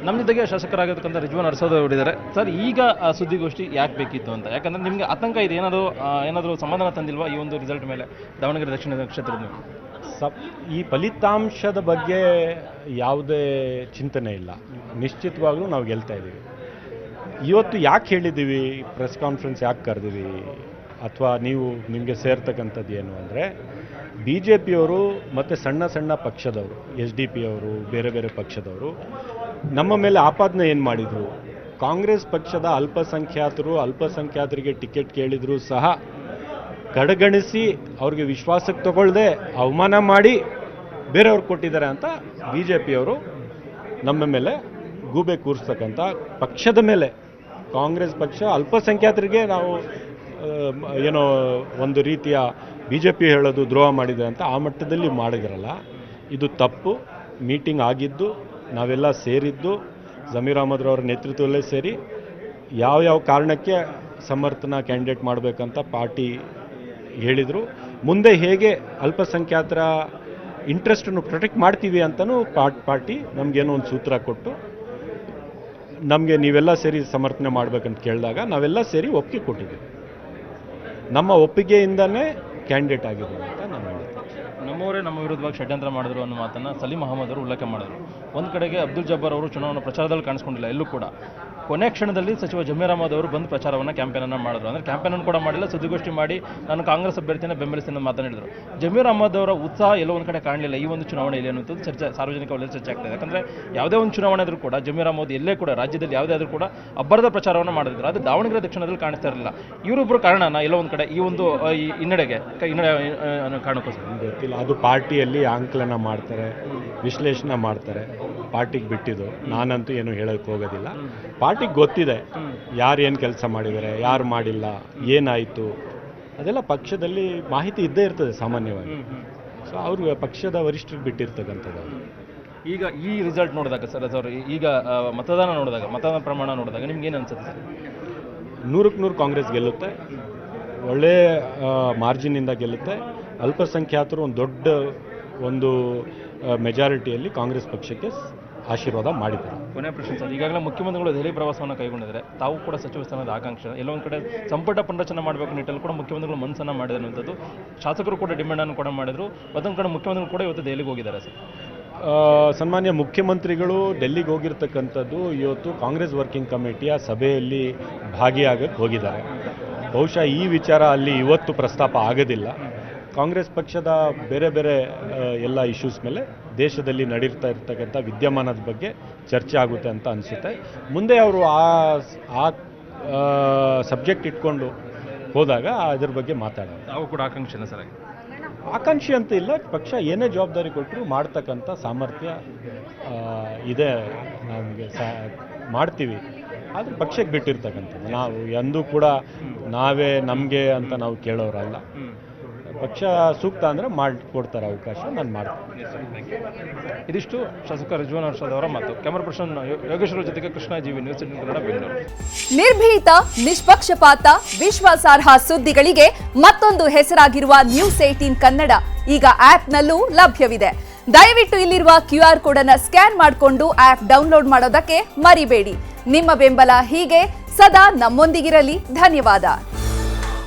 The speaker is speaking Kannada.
ನಮ್ಮ ಜೊತೆಗೆ ಶಾಸಕರಾಗಿರ್ತಕ್ಕಂಥ ರಿಜ್ವಾನ್ ಅರ್ಸೋದ್ ಅವರಿದ್ದಾರೆ. ಸರ್, ಈಗ ಸುದ್ದಿಗೋಷ್ಠಿ ಯಾಕೆ ಬೇಕಿತ್ತು ಅಂತ? ಯಾಕಂದರೆ ನಿಮಗೆ ಆತಂಕ ಇದೆ, ಏನಾದರೂ ಸಮಾಧಾನ ತಂದಿಲ್ವಾ ಈ ಒಂದು ರಿಸಲ್ಟ್ ಮೇಲೆ ದಾವಣಗೆರೆ ದಕ್ಷಿಣ ಕ್ಷೇತ್ರದ ಮೇಲೆ? ಈ ಫಲಿತಾಂಶದ ಬಗ್ಗೆ ಯಾವುದೇ ಚಿಂತನೆ ಇಲ್ಲ. ನಿಶ್ಚಿತವಾಗ್ಲೂ ನಾವು ಗೆಲ್ತಾ ಇದ್ದೀವಿ. ಇವತ್ತು ಯಾಕೆ ಹೇಳಿದ್ದೀವಿ, ಪ್ರೆಸ್ ಕಾನ್ಫರೆನ್ಸ್ ಯಾಕೆ ಕರೆದಿವಿ, ಅಥವಾ ನಿಮಗೆ ಸೇರ್ತಕ್ಕಂಥದ್ದು ಏನು ಅಂದರೆ, ಬಿ ಜೆ ಪಿಯವರು ಮತ್ತು ಸಣ್ಣ ಸಣ್ಣ ಪಕ್ಷದವರು, SDP ಅವರು, ಬೇರೆ ಬೇರೆ ಪಕ್ಷದವರು ನಮ್ಮ ಮೇಲೆ ಆಪಾದನೆ ಏನು ಮಾಡಿದರು, ಕಾಂಗ್ರೆಸ್ ಪಕ್ಷದ ಅಲ್ಪಸಂಖ್ಯಾತರಿಗೆ ಟಿಕೆಟ್ ಕೇಳಿದರೂ ಸಹ ಕಡೆಗಣಿಸಿ ಅವ್ರಿಗೆ ವಿಶ್ವಾಸಕ್ಕೆ ತಗೊಳ್ಳದೆ ಅವಮಾನ ಮಾಡಿ ಬೇರೆಯವ್ರು ಕೊಟ್ಟಿದ್ದಾರೆ ಅಂತ ಬಿ ಜೆ ಪಿಯವರು ನಮ್ಮ ಮೇಲೆ ಗೂಬೆ ಕೂರಿಸ್ತಕ್ಕಂಥ ಪಕ್ಷದ ಮೇಲೆ, ಕಾಂಗ್ರೆಸ್ ಪಕ್ಷ ಅಲ್ಪಸಂಖ್ಯಾತರಿಗೆ ನಾವು ಏನೋ ಒಂದು ರೀತಿಯ BJP ಹೇಳೋದು ದ್ರೋಹ ಮಾಡಿದೆ ಅಂತ ಆ ಮಟ್ಟದಲ್ಲಿ ಮಾಡಿದ್ರಲ್ಲ, ಇದು ತಪ್ಪು. ಮೀಟಿಂಗ್ ಆಗಿದ್ದು, ನಾವೆಲ್ಲ ಸೇರಿದ್ದು, ಜಮೀರ್ ಅಹಮದ್ರವ್ರ ನೇತೃತ್ವದಲ್ಲೇ ಸೇರಿ ಯಾವ ಕಾರಣಕ್ಕೆ ಸಮರ್ಥನ ಕ್ಯಾಂಡಿಡೇಟ್ ಮಾಡಬೇಕಂತ ಪಾರ್ಟಿ ಹೇಳಿದರು. ಮುಂದೆ ಹೇಗೆ ಅಲ್ಪಸಂಖ್ಯಾತರ ಇಂಟ್ರೆಸ್ಟನ್ನು ಪ್ರೊಟೆಕ್ಟ್ ಮಾಡ್ತೀವಿ ಅಂತಲೂ ಪಾರ್ಟಿ ನಮಗೇನೋ ಒಂದು ಸೂತ್ರ ಕೊಟ್ಟು, ನಮಗೆ ನೀವೆಲ್ಲ ಸೇರಿ ಸಮರ್ಥನೆ ಮಾಡಬೇಕಂತ ಕೇಳಿದಾಗ ನಾವೆಲ್ಲ ಸೇರಿ ಒಪ್ಪಿಗೆ ಕೊಟ್ಟಿದ್ದೀವಿ. ನಮ್ಮ ಒಪ್ಪಿಗೆಯಿಂದನೇ ಕ್ಯಾಂಡಿಡೇಟ್ ಆಗಿದ್ದೀವಿ ಅಂತ ನಾನು ಹೇಳ್ತೀನಿ. ನಮ್ಮವರೇ ನಮ್ಮ ವಿರುದ್ಧವಾಗಿ ಷಡ್ಯಂತ್ರ ಮಾಡಿದ್ರು ಅನ್ನೋ ಮಾತನ್ನು ಸಲೀಂ ಅಹಮದ್ ಅವರು ಉಲ್ಲೇಖ ಮಾಡಿದರು. ಒಂದು ಕಡೆಗೆ ಅಬ್ದುಲ್ ಜಬ್ಬಾರ್ ಅವರು ಚುನಾವಣಾ ಪ್ರಚಾರದಲ್ಲಿ ಕಾಣಿಸ್ಕೊಂಡಿಲ್ಲ ಎಲ್ಲೂ ಕೂಡ. ಕೊನೆ ಕ್ಷಣದಲ್ಲಿ ಸಚಿವ ಜಮೀರ್ ಅಹಮದ್ ಅವರು ಬಂದು ಪ್ರಚಾರವನ್ನು ಕ್ಯಾಂಪೇನನ್ನು ಮಾಡಿದ್ರು. ಅಂದರೆ ಕ್ಯಾಂಪೇನನ್ನು ಕೂಡ ಮಾಡಿಲ್ಲ, ಸುದ್ದಿಗೋಷ್ಠಿ ಮಾಡಿ ನಾನು ಕಾಂಗ್ರೆಸ್ ಅಭ್ಯರ್ಥಿಯನ್ನು ಬೆಂಬಲಿಸ್ತೀನಿ ಮಾತನಾಡಿದರು. ಜಮೀರ್ ಅಹಮದ್ ಅವರ ಉತ್ಸಾಹ ಎಲ್ಲೋ ಒಂದು ಕಡೆ ಕಾಣಲಿಲ್ಲ ಈ ಒಂದು ಚುನಾವಣೆಯಲ್ಲಿ ಅನ್ನುವಂಥದ್ದು ಸಾರ್ವಜನಿಕ ವಲಯದಲ್ಲಿ ಚರ್ಚೆ ಆಗ್ತದೆ. ಯಾಕಂದರೆ ಯಾವುದೇ ಒಂದು ಚುನಾವಣೆ ಆದರೂ ಕೂಡ ಜಮೀರ್ ಅಹಮದ್ ಎಲ್ಲೇ ಕೂಡ ರಾಜ್ಯದಲ್ಲಿ ಯಾವುದೇ ಆದರೂ ಕೂಡ ಅಬ್ಬರದ ಪ್ರಚಾರವನ್ನು ಮಾಡಿದ್ರು. ಅದು ದಾವಣಗೆರೆ ದಕ್ಷಿಣದಲ್ಲಿ ಕಾಣಿಸ್ತಾ ಇರಲಿಲ್ಲ. ಇವರೊಬ್ಬರು ಕಾರಣನ ಎಲ್ಲೋ ಒಂದು ಕಡೆ ಈ ಒಂದು ಹಿನ್ನಡೆ ಕಾರಣಕ್ಕೋಸ್ಕರ ಗೊತ್ತಿಲ್ಲ. ಅದು ಪಾರ್ಟಿಯಲ್ಲಿ ಆಂಕಲನ ಮಾಡ್ತಾರೆ, ವಿಶ್ಲೇಷಣೆ ಮಾಡ್ತಾರೆ, ಪಾರ್ಟಿಗೆ ಬಿಟ್ಟಿದ್ದು. ನಾನಂತೂ ಏನು ಹೇಳೋಕ್ಕೆ ಹೋಗೋದಿಲ್ಲ. ಪಾರ್ಟಿಗೆ ಗೊತ್ತಿದೆ ಯಾರು ಏನು ಕೆಲಸ ಮಾಡಿದ್ದಾರೆ, ಯಾರು ಮಾಡಿಲ್ಲ, ಏನಾಯಿತು, ಅದೆಲ್ಲ ಪಕ್ಷದಲ್ಲಿ ಮಾಹಿತಿ ಇದ್ದೇ ಇರ್ತದೆ ಸಾಮಾನ್ಯವಾಗಿ. ಸೊ ಅವ್ರಿಗೆ ಪಕ್ಷದ ವರಿಷ್ಠರಿಗೆ ಬಿಟ್ಟಿರ್ತಕ್ಕಂಥದ್ದು. ಈಗ ಈ ರಿಸಲ್ಟ್ ನೋಡಿದಾಗ ಸರ್, ಈಗ ಮತದಾನ ಪ್ರಮಾಣ ನೋಡಿದಾಗ ನಿಮ್ಗೆ ಏನು ಅನ್ಸುತ್ತೆ ಸರ್? 100ಕ್ಕೆ 100 ಕಾಂಗ್ರೆಸ್ ಗೆಲ್ಲುತ್ತೆ, ಒಳ್ಳೆ ಮಾರ್ಜಿನಿಂದ ಗೆಲ್ಲುತ್ತೆ. ಅಲ್ಪಸಂಖ್ಯಾತರು ಒಂದು ಮೆಜಾರಿಟಿಯಲ್ಲಿ ಕಾಂಗ್ರೆಸ್ ಪಕ್ಷಕ್ಕೆ ಆಶೀರ್ವಾದ ಮಾಡಿದ್ದಾರೆ. ಕೊನೆಯ ಪ್ರಶ್ನೆ ಸರ್, ಈಗಾಗಲೇ ಮುಖ್ಯಮಂತ್ರಿಗಳು ದೆಹಲಿ ಪ್ರವಾಸವನ್ನು ಕೈಗೊಂಡಿದ್ದಾರೆ. ತಾವು ಕೂಡ ಸಚಿವ ಸ್ಥಾನದ ಆಕಾಂಕ್ಷೆ, ಎಲ್ಲೊಂದು ಕಡೆ ಸಂಪುಟ ಪುನರಚನೆ ಮಾಡಬೇಕು ನಿಟ್ಟಲ್ಲಿ ಕೂಡ ಮುಖ್ಯಮಂತ್ರಿಗಳು ಮನಸ್ಸನ್ನು ಮಾಡಿದೆ ಅನ್ನುವಂಥದ್ದು. ಶಾಸಕರು ಕೂಡ ಡಿಮ್ಯಾಂಡನ್ನು ಕೂಡ ಮಾಡಿದರು. ಮತ್ತೊಂದು ಕಡೆ ಮುಖ್ಯಮಂತ್ರಿಗಳು ಕೂಡ ಇವತ್ತು ದೆಹಲಿಗೆ ಹೋಗಿದ್ದಾರೆ ಸರ್. ಸನ್ಮಾನ್ಯ ಮುಖ್ಯಮಂತ್ರಿಗಳು ಡೆಲ್ಲಿಗೆ ಹೋಗಿರ್ತಕ್ಕಂಥದ್ದು ಇವತ್ತು ಕಾಂಗ್ರೆಸ್ ವರ್ಕಿಂಗ್ ಕಮಿಟಿಯ ಸಭೆಯಲ್ಲಿ ಭಾಗಿಯಾಗಕ್ಕೆ ಹೋಗಿದ್ದಾರೆ. ಬಹುಶಃ ಈ ವಿಚಾರ ಅಲ್ಲಿ ಇವತ್ತು ಪ್ರಸ್ತಾಪ ಆಗೋದಿಲ್ಲ. ಕಾಂಗ್ರೆಸ್ ಪಕ್ಷದ ಬೇರೆ ಬೇರೆ ಎಲ್ಲ ಇಶ್ಯೂಸ್ ಮೇಲೆ ದೇಶದಲ್ಲಿ ನಡೀತಾ ಇರ್ತಕ್ಕಂಥ ವಿದ್ಯಮಾನದ ಬಗ್ಗೆ ಚರ್ಚೆ ಆಗುತ್ತೆ ಅಂತ ಅನಿಸುತ್ತೆ. ಮುಂದೆ ಅವರು ಆ ಸಬ್ಜೆಕ್ಟ್ ಇಟ್ಕೊಂಡು ಹೋದಾಗ ಅದ್ರ ಬಗ್ಗೆ ಮಾತಾಡೋದು. ತಾವು ಕೂಡ ಆಕಾಂಕ್ಷೆನ ಸರ್? ಆಕಾಂಕ್ಷೆ ಅಂತ ಇಲ್ಲ, ಪಕ್ಷ ಏನೇ ಜವಾಬ್ದಾರಿ ಕೊಟ್ಟರು ಮಾಡ್ತಕ್ಕಂಥ ಸಾಮರ್ಥ್ಯ ಇದೆ ನಮಗೆ, ಮಾಡ್ತೀವಿ. ಆದರೆ ಪಕ್ಷಕ್ಕೆ ಬಿಟ್ಟಿರ್ತಕ್ಕಂಥದ್ದು. ನಾವು ಎಂದೂ ಕೂಡ ನಾವೇ ನಮಗೆ ಅಂತ ನಾವು ಕೇಳೋರಲ್ಲ. ಪಕ್ಷ ಸೂಕ್ತ ಅಂದರೆ ಮಾಡಿಕೊಡ್ತಾರೆ ಅವಕಾಶ, ನಾನು ಮಾಡ್ತೀನಿ. ಇದಿಷ್ಟು ಶಾಸಕ ರಿಜ್ವಾನ್ ಅರ್ಷದ್ ಅವರ ಮಾತು. ಕ್ಯಾಮರಾ ಪರ್ಸನ್ ಯೋಗೇಶ್ವರ ಜೊತೆಗೆ ಕೃಷ್ಣ ಜೀವಿ, ನ್ಯೂಸ್ 18 ಕನ್ನಡ, ಬೆಂಗಳೂರು. ನಿರ್ಭೀತ, ನಿಷ್ಪಕ್ಷಪಾತ, ವಿಶ್ವಾಸಾರ್ಹ ಸುದ್ದಿಗಳಿಗೆ ಮತ್ತೊಂದು ಹೆಸರಾಗಿರುವ ನ್ಯೂಸ್ 18 ಕನ್ನಡ ಈಗ ಆಪ್ನಲ್ಲೂ ಲಭ್ಯವಿದೆ. ದಯವಿಟ್ಟು ಇಲ್ಲಿರುವ QR ಕೋಡ್ ಅನ್ನು ಸ್ಕ್ಯಾನ್ ಮಾಡಿಕೊಂಡು ಆಪ್ ಡೌನ್ಲೋಡ್ ಮಾಡೋದಕ್ಕೆ ಮರಿಬೇಡಿ. ನಿಮ್ಮ ಬೆಂಬಲ ಹೀಗೆ ಸದಾ ನಮ್ಮೊಂದಿಗಿರಲಿ. ಧನ್ಯವಾದ.